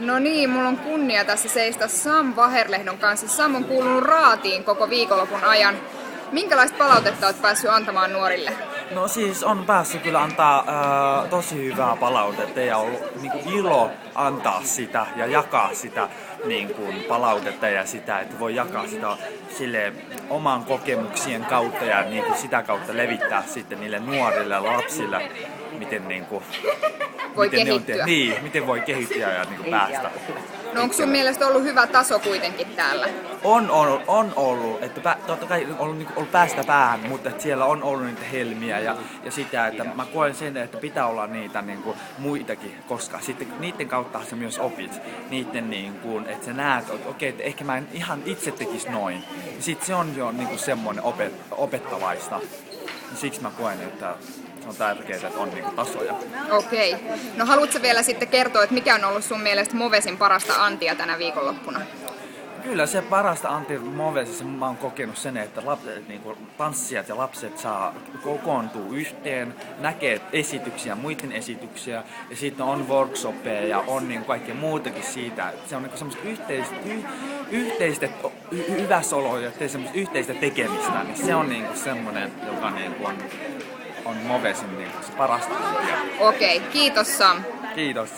No niin, mulla on kunnia tässä seistä Sam Vaherlehdon kanssa. Sam on kuulunut raatiin koko viikonlopun ajan. Minkälaista palautetta olet päässyt antamaan nuorille? No siis on päässyt kyllä antaa tosi hyvää palautetta ja on ollut ilo antaa sitä ja jakaa sitä palautetta ja sitä, että voi jakaa sitä sille oman kokemuksien kautta ja sitä kautta levittää sitten niille nuorille ja lapsille, miten Voi miten kehittyä. miten voi kehittyä ja päästä. No onko sun mielestä ollut hyvä taso kuitenkin täällä? On ollut, että totta kai on ollut päästä päähän, mutta että siellä on ollut niitä helmiä ja sitä, että mä koen sen, että pitää olla niitä muitakin, koska sitten niiden kautta sä myös opit. Niiden, että sä näet, että okei, että ehkä mä en ihan itse tekisi noin. Sitten se on jo semmoinen opettavaista. Siksi mä koen, että on tärkeää, että on tasoja. Okei. No haluatko vielä sitten kertoa, että mikä on ollut sun mielestä Movesin parasta antia tänä viikonloppuna? Kyllä se parasta Antti Movesissa mä oon kokenut sen, että tanssijat ja lapset saa kokoontua yhteen, näkee esityksiä, muiden esityksiä ja sitten on workshoppeja ja on kaikkea muutakin siitä. Se on semmoista yhteistä hyväsoloa ja semmoista yhteistä tekemistä, niin se on semmoinen, joka on Movesin se parasta antia. Okei, kiitos Sam. Kiitos.